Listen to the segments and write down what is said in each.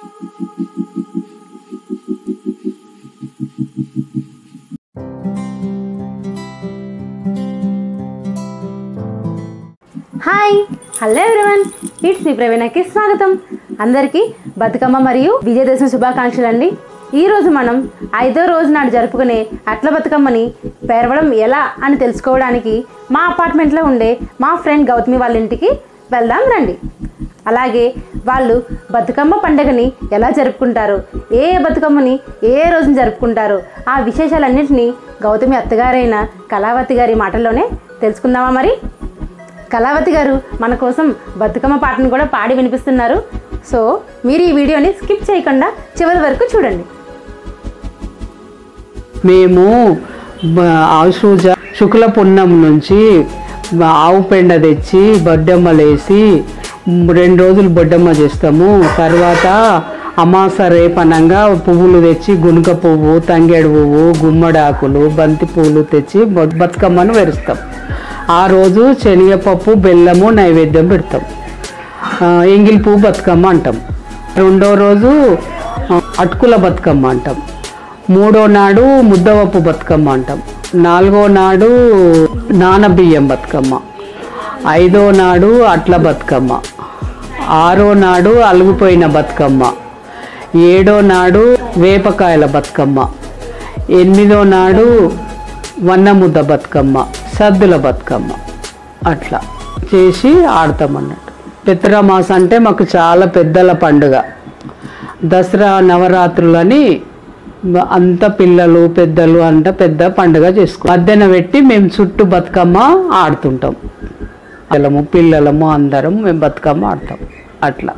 Hi, hello everyone, it's me ప్రవీణకి స్వాగతం. అందరికీ బతుకమ్మ మరియు విజయదశమి శుభాకాంక్షలు అండి. ఈరోజు మనం 5వ రోజు నాడు జరుపుకునే అట్ల బతుకమ్మని పేరవడం ఎలా అని తెలుసుకోవడానికి మా అపార్ట్మెంట్లో ఉండే మా ఫ్రెండ్ గౌతమి వాళ్ళ ఇంటికి వెళ్దాం రండి. అలాగే వాళ్ళు బతుకమ్మ పండుగని ఎలా జరుపుకుంటారు, ఏ బతుకమ్మని ఏ రోజున జరుపుకుంటారు, ఆ విశేషాలన్నింటినీ గౌతమి అత్తగారైన కళావతి గారి మాటల్లోనే తెలుసుకుందామా? మరి కళావతి గారు మన కోసం బతుకమ్మ పాటను కూడా పాడి వినిపిస్తున్నారు. సో మీరు ఈ వీడియోని స్కిప్ చేయకుండా చివరి వరకు చూడండి. మేము ఆశ్వయుజ శుక్ల పున్నం నుంచి ఆవు పెండ తెచ్చి బొడ్డెమ్మలు వేసి 2 రోజులు బొడ్డెమ్మ చేస్తాము. తర్వాత అమావాస్య రేపనంగా పువ్వులు తెచ్చి గునుక పువ్వు, తంగేడు పువ్వు, గుమ్మడాకులు, బంతి పువ్వులు తెచ్చి బతుకమ్మను పెరుస్తాం. ఆ రోజు శనగపప్పు, బెల్లము నైవేద్యం పెడతాం. ఎంగిల్ పువ్వు బతుకమ్మ అంటాం. 2వ రోజు అటుకుల బతుకమ్మ అంటాం. 3వ నాడు ముద్దపప్పు బతుకమ్మ అంటాం. 4వ నాడు నానబియ్యం బతుకమ్మ. 5వ నాడు అట్ల బతుకమ్మ. 6వ నాడు అలుగుపోయిన బతుకమ్మ. 7వ నాడు వేపకాయల బతుకమ్మ. 8వ నాడు వన్నముద్ద బతుకమ్మ, సద్దుల బతుకమ్మ. అట్లా చేసి ఆడతామన్నట్టు. పితృమాస అంటే మాకు చాలా పెద్దల పండుగ. దసరా నవరాత్రులని అంత పిల్లలు పెద్దలు అంత పెద్ద పండుగ చేసుకో మధ్యాహ్నం పెట్టి మేము చుట్టూ బతుకమ్మ ఆడుతుంటాం. పిల్లలము అందరం మేము బతుకమ్మ ఆడతాం. అట్లా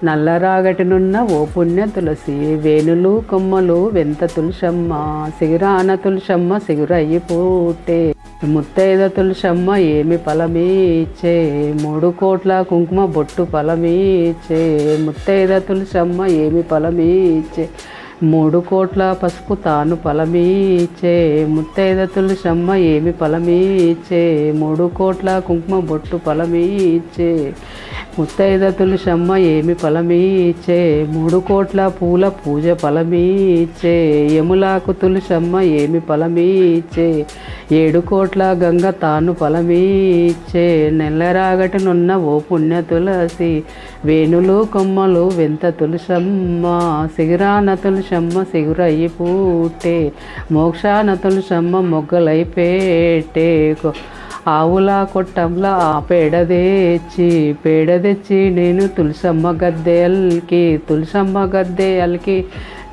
నల్లరాగటినున్న ఓ పుణ్య తులసి వేణులు కొమ్మలు వెంత తులసమ్మ సిగురాన తులసమ్మ సిగురయ్యి పూటే ముత్తైద తులసమ్మ ఏమి ఫలమీచే 3 కోట్ల కుంకుమ బొట్టు ఫలమీచే ముత్తైద తులసమ్మ ఏమి ఫలమీచే 3 కోట్ల పసుపు తాను ఫలమీచే ముత్తైద తులసమ్మ ఏమి ఫలమీచే 3 కోట్ల కుంకుమ బొట్టు ఫలమీచే ముత్తైద తులసమ్మ ఏమి ఫలమీచే 3 కోట్ల పూల పూజ ఫలమీచే యములాకు తులసమ్మ ఏమి ఫలమీచే 7 కోట్ల గంగ తాను ఫలమీచే నెల్లరాగటనున్న ఓ పుణ్య తులసి వేణులు కొమ్మలు వెంత తులసమ్మ సిగురాన తులసమ్మ సిగురయ్యి పూటే మోక్షాన తులసమ్మ మొగ్గలైపేటే ఆవుల కొట్టంలా పేడ తెచ్చి నేను తులసమ్మ గద్దె అల్కి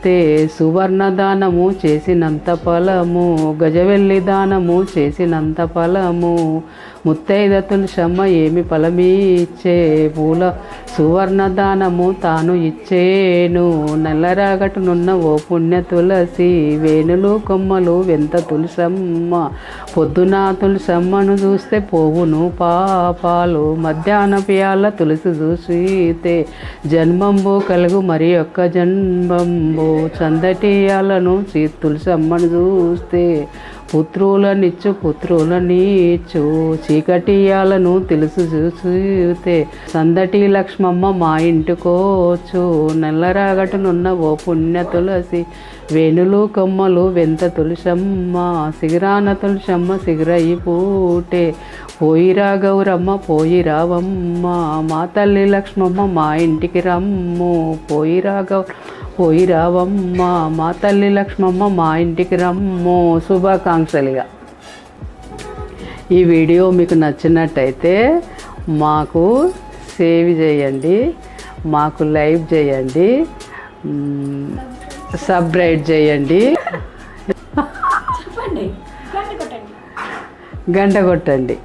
తే సువర్ణ దానము చేసినంత ఫలము గజవెల్లి దానము చేసినంత ఫలము ముత్తైద తులసమ్మ ఏమి ఫలమీచే పూల సువర్ణ దానము తాను ఇచ్చేను నల్లరాగటనున్న ఓ పుణ్య తులసి వేణులు కొమ్మలు వెంత తులసమ్మ పొద్దున తులసమ్మను చూస్తే పోవును పాపాలు మధ్యాహ్న పియాల తులసి చూసితే జన్మంబు కలుగు మరి యొక్క జన్మంబు చందటియాలను తులసమ్మను చూస్తే పుత్రులనిచ్చు చీకటియాలను తెలుసు చూసితే సందటి లక్ష్మమ్మ మా ఇంటికోచు నల్లరాగటనున్న ఓ పుణ్య తులసి వేణులు కొమ్మలు వెంత తులసమ్మ సిగురాన తులసమ్మ సిగురయ్యి పూటే పోయిరా గౌరమ్మ పోయి రావమ్మ మా తల్లి లక్ష్మమ్మ మా ఇంటికి రమ్ము పోయి రావమ్మ మా తల్లి లక్ష్మమ్మ మా ఇంటికి రమ్ము. శుభాకాంక్షలుగా ఈ వీడియో మీకు నచ్చినట్టయితే మాకు సేవ్ చేయండి, మాకు లైక్ చేయండి, సబ్స్క్రైబ్ చేయండి, గంట కొట్టండి.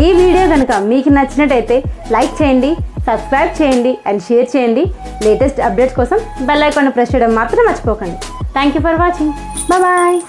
ఈ వీడియో కనుక మీకు నచ్చినట్టయితే లైక్ చేయండి, సబ్స్క్రైబ్ చేయండి అండ్ షేర్ చేయండి. లేటెస్ట్ అప్డేట్స్ కోసం బెల్ ఐకాన్ ప్రెస్ చేయడం మాత్రం మర్చిపోకండి. Thank you for watching. Bye.